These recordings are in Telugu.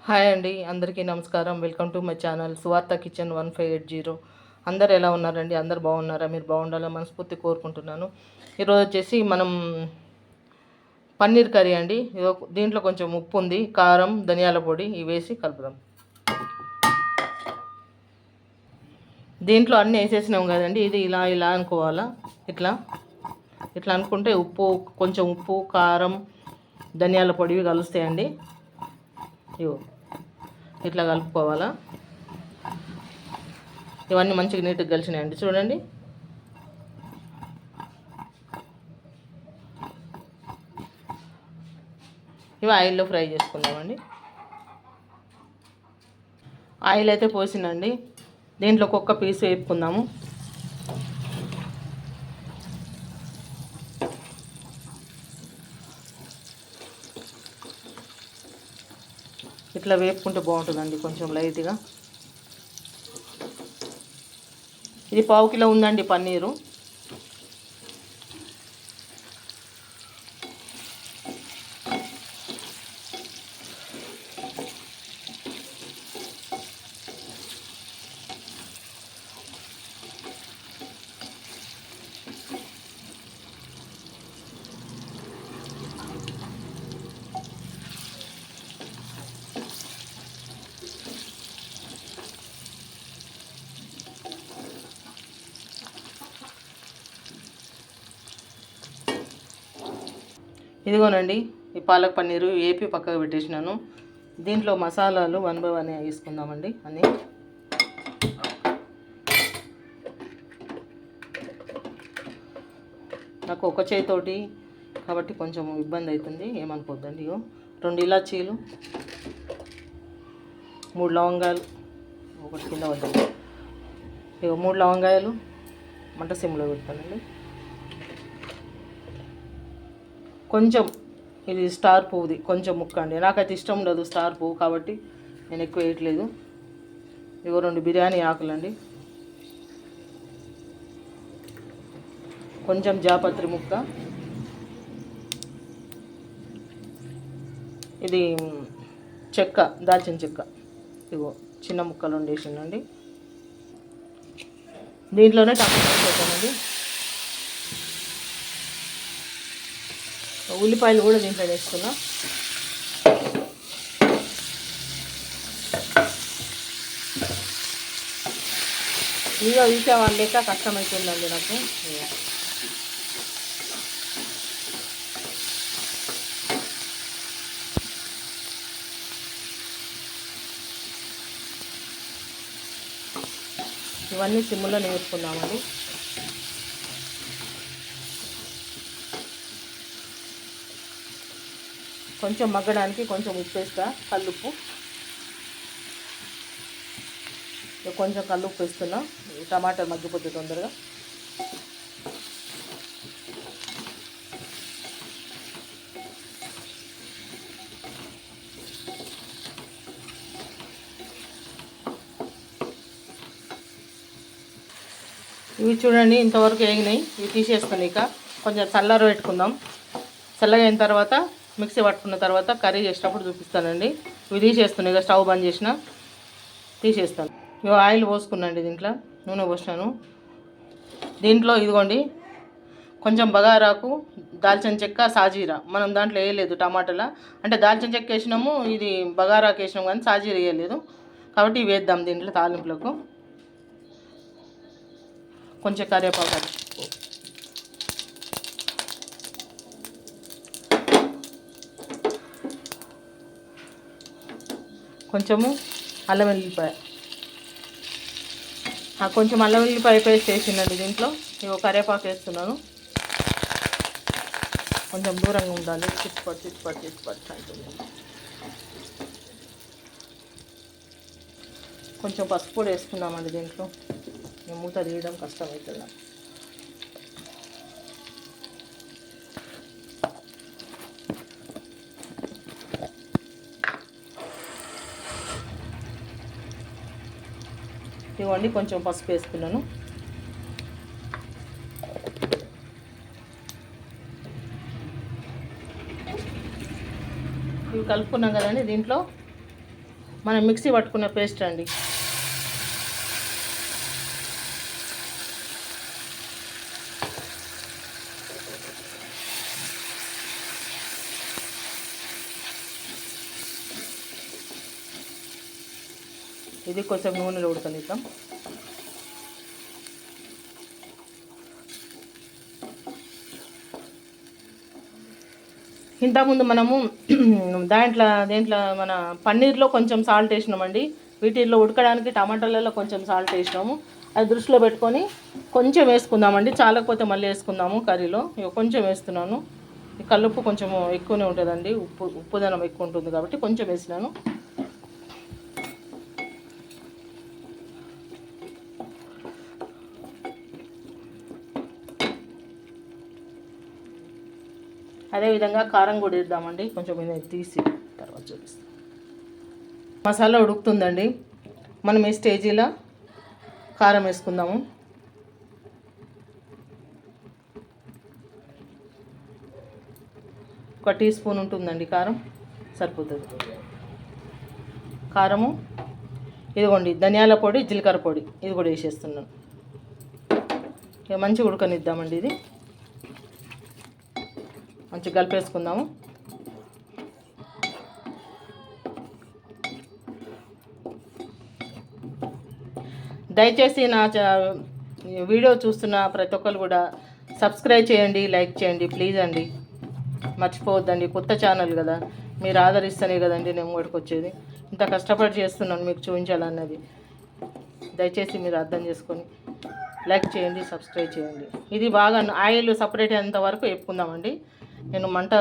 హాయ్ అండి, అందరికీ నమస్కారం. వెల్కమ్ టు మై ఛానల్ సువార్త కిచెన్ 1580. అందరు ఎలా ఉన్నారండి? అందరు బాగున్నారా? మీరు బాగుండాలని మనస్ఫూర్తి కోరుకుంటున్నాను. ఈరోజు వచ్చేసి మనం పన్నీర్ కర్రీ అండి. దీంట్లో కొంచెం ఉప్పు ఉంది, కారం, ధనియాల పొడి ఇవి వేసి కలుపుదాం. దీంట్లో అన్నీ వేసేసినాం కదండి. ఇది ఇలా ఇలా అనుకోవాలా, ఇట్లా ఇట్లా అనుకుంటే కొంచెం ఉప్పు, కారం, ధనియాల పొడివి కలుస్తాయండి. ఇవో ఇట్లా కలుపుకోవాలా. ఇవన్నీ మంచిగా నీట్గా కలిసినాయండి, చూడండి. ఇవి ఆయిల్లో ఫ్రై చేసుకుందామండి. ఆయిల్ అయితే పోసిందండి. దీంట్లో ఒక్కొక్క పీస్ వేపుకుందాము. ఇట్లా వేపుకుంటే బాగుంటుందండి, కొంచెం లైట్గా. ఇది 1/2 కిలో ఉందండి పన్నీరు. ఇదిగోనండి, ఈ పాలక్ పన్నీరు వేపి పక్కకు పెట్టేసినాను. దీంట్లో మసాలాలు 1 by 1 వేసుకుందామండి. అన్నీ నాకు ఒక చేతితోటి కాబట్టి కొంచెం ఇబ్బంది అవుతుంది, ఏమనుకోద్దండి. ఇగో 2 ఇలాచీలు, 3 లవంగాలు, ఒకటి కింద వద్దండి. ఇగో 3 లవంగాయలు మంట సిమ్లో పెడతానండి. కొంచెం ఇది స్టార్ పువ్వుది కొంచెం ముక్క అండి. నాకైతే ఇష్టం ఉండదు స్టార్ పువ్వు, కాబట్టి నేను ఎక్కువ వేయట్లేదు. ఇగో 2 బిర్యానీ ఆకులండి, కొంచెం జాపత్రి ముక్క, ఇది చెక్క, దాల్చిన చెక్క, ఇగో చిన్న ముక్కలు వండేసిందండి. దీంట్లోనే టమాటా వేసానండి. ఉల్లిపాయలు కూడా దీంట్లో వేసుకున్నా. వీడియో తీసేవాళ్ళు లేక కష్టమవుతుందండి నాకు. ఇవన్నీ సిమ్లో వేసుకున్నామండి. కొంచెం మగ్గడానికి కొంచెం ఉప్పు వేస్తా, కల్లుప్పు. కొంచెం కల్లుప్పు వేస్తున్నా, టమాటా మగ్గిపోతే తొందరగా. ఇవి చూడండి ఇంతవరకు వేగినాయి. ఇవి తీసేస్తాను. ఇక కొంచెం చల్లార పెట్టుకుందాం. చల్లగా అయిన తర్వాత మిక్సీ పట్టుకున్న తర్వాత కర్రీ చేసేటప్పుడు చూపిస్తానండి. ఇవి తీసేస్తున్నాను. ఇక స్టవ్ బంద్ చేసిన తీసేస్తాను. ఇవి ఆయిల్ పోసుకున్నాండి, దీంట్లో నూనె పోసినాను. దీంట్లో ఇదిగోండి కొంచెం బగారాకు, దాల్చిన చెక్క, సాజీరా. మనం దాంట్లో వేయలేదు టమాటాల, అంటే దాల్చిన చెక్క వేసినాము, ఇది బగారాకు వేసినాము, కానీ సాజీరా వేయలేదు. కాబట్టి ఇవి వేద్దాం దీంట్లో తాలింపులకు. కొంచెం కరివేపాకు, కొంచెము అల్లం వెల్లిపాయ, కొంచెం అల్లం వెల్లిపాయ పేస్ట్ వేసిందండి దీంట్లో. ఇవి కరివేపాకు వేస్తున్నాను. కొంచెం దూరంగా ఉండాలి, చిట్టుపట్టు అంటుంది. కొంచెం పసుపు కూడా వేసుకున్నామండి దీంట్లో. మూత తీయడం కష్టమవుతుంది నాకు. ఇవ్వండి, కొంచెం పసుపు వేసుకున్నాను. ఇవి కలుపుకున్నాం కదండి. దీంట్లో మనం మిక్సీ పట్టుకున్న పేస్ట్ అండి. ఇది కొంచెం నూనెలో ఉడకనిద్దాం. ఇంతకుముందు మనము దేంట్లో మన పన్నీర్లో కొంచెం సాల్ట్ వేసినామండి. వీటిల్లో ఉడకడానికి టమాటాలలో కొంచెం సాల్ట్ వేసినాము. అది దృష్టిలో పెట్టుకొని కొంచెం వేసుకుందామండి. చాలకపోతే మళ్ళీ వేసుకుందాము కర్రీలో. కొంచెం వేస్తున్నాను. ఈ కల్లుప్పు కొంచెం ఎక్కువనే ఉంటుందండి. ఉప్పుదనం ఎక్కువ ఉంటుంది కాబట్టి కొంచెం వేసినాను. అదేవిధంగా కారం కూడా వేద్దామండి. కొంచెం తీసి తర్వాత చూపిస్తాం. మసాలా ఉడుకుతుందండి. మనం ఈ స్టేజీలో కారం వేసుకుందాము. ఒక టీ స్పూన్ ఉంటుందండి కారం, సరిపోతుంది. కారము ఇదిగోండి, ధనియాల పొడి, జీలకర్ర పొడి ఇది కూడా వేసేస్తున్నాను. ఇక మంచిగా ఉడకనిద్దామండి. ఇది మంచిగా కలిపేసుకుందాము. దయచేసి నా వీడియో చూస్తున్న ప్రతి ఒక్కరు కూడా సబ్స్క్రైబ్ చేయండి, లైక్ చేయండి ప్లీజ్ అండి. మర్చిపోవద్దండి. కొత్త ఛానల్ కదా, మీరు ఆదరిస్తేనే కదండి నేను ముందుకు వచ్చేది. ఇంత కష్టపడి చేస్తున్నాను మీకు చూపించాలన్నది. దయచేసి మీరు అర్థం చేసుకొని లైక్ చేయండి, సబ్స్క్రైబ్ చేయండి. ఇది బాగా ఆయిల్ సపరేట్ అయ్యేంత వరకు వేపుకుందామండి. నేను మంట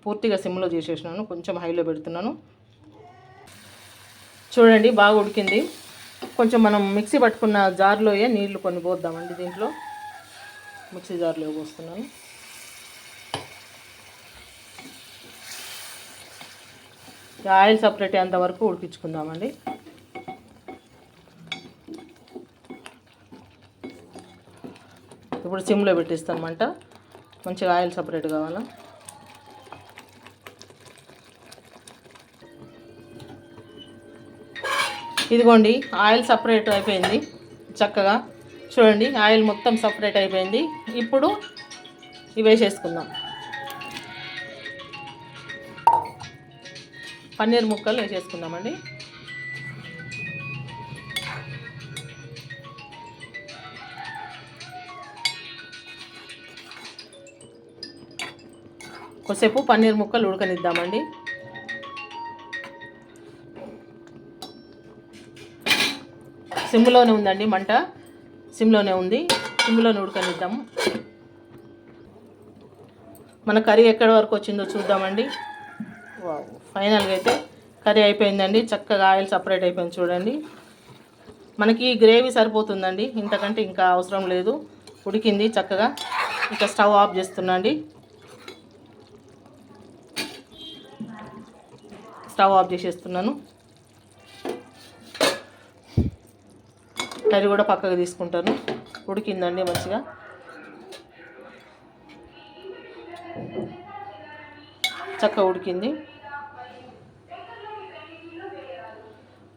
పూర్తిగా సిమ్లో చేసేసినాను, కొంచెం హైలో పెడుతున్నాను. చూడండి బాగా ఉడికింది. కొంచెం మనం మిక్సీ పట్టుకున్న జార్లోయే నీళ్లు కొన్ని పోద్దామండి. దీంట్లో మిక్సీ జార్లో పోస్తున్నాను. ఆయిల్ సపరేట్ అయ్యేంత వరకు ఉడికించుకుందామండి. ఇప్పుడు సిమ్లో పెట్టిస్తాను మంట. మంచిగా ఆయిల్ సపరేట్ కావాలా. ఇదిగోండి ఆయిల్ సపరేట్ అయిపోయింది చక్కగా. చూడండి ఆయిల్ మొత్తం సపరేట్ అయిపోయింది. ఇప్పుడు ఇవి వేసేసుకుందాం. పన్నీర్ ముక్కలు వేసేసుకుందామండి. కొద్దిసేపు పన్నీర్ ముక్కలు ఉడకనిద్దామండి. సిమ్లోనే ఉందండి మంట, సిమ్లోనే ఉంది. సిమ్లోనే ఉడకనిద్దాము. మన కర్రీ ఎక్కడి వరకు వచ్చిందో చూద్దామండి. ఫైనల్గా అయితే కర్రీ అయిపోయిందండి. చక్కగా ఆయిల్ సపరేట్ అయిపోయింది చూడండి. మనకి గ్రేవీ సరిపోతుందండి, ఇంతకంటే ఇంకా అవసరం లేదు. ఉడికింది చక్కగా. ఇంకా స్టవ్ ఆఫ్ చేస్తున్నాండి. స్టవ్ ఆఫ్ చేసేస్తున్నాను. కర్రీ కూడా పక్కకు తీసుకుంటాను. ఉడికిందండి మంచిగా. చక్కగా ఉడికింది.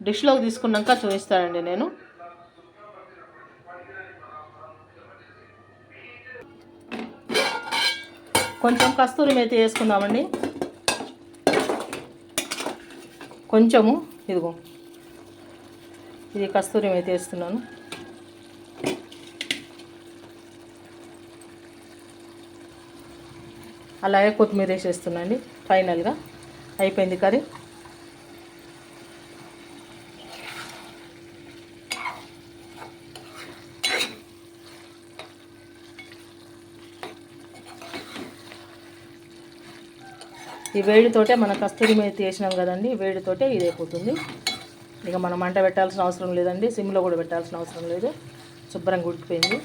డిష్లోకి తీసుకున్నాక చూపిస్తానండి నేను. కొంచెం కస్తూరి మేతి వేసుకుందామండి. కొంచెము ఇదిగో ఇది కస్తూరి మేతి వేస్తున్నాను. అలాగే కొత్తిమీర వేసేస్తున్నాండి. ఫైనల్గా అయిపోయింది కర్రీ. ఈ వేడితోటే మన కస్తూరి మేతి వేసినాం కదండి, వేడితోటే ఇది అయిపోతుంది. ఇక మనం మంట పెట్టాల్సిన అవసరం లేదండి, సిమ్లో కూడా పెట్టాల్సిన అవసరం లేదు. శుభ్రంగా ఉడికిపోయింది.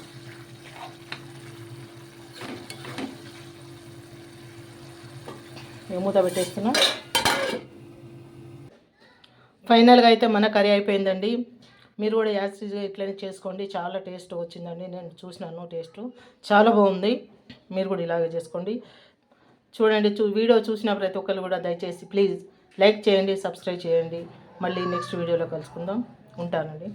మూత పెట్టేస్తున్నాం. ఫైనల్గా అయితే మన కర్రీ అయిపోయిందండి. మీరు కూడా యాసిడ్గా ఇట్లనే చేసుకోండి, చాలా టేస్ట్ వచ్చిందండి. నేను చూసినాను, టేస్ట్ చాలా బాగుంది. మీరు కూడా ఇలాగే చేసుకోండి. చూడండి, వీడియో చూసిన ప్రతి ఒక్కరు కూడా దయచేసి ప్లీజ్ లైక్ చేయండి, సబ్స్క్రైబ్ చేయండి. మళ్ళీ నెక్స్ట్ వీడియోలో కలుసుకుందాం. ఉంటానండి.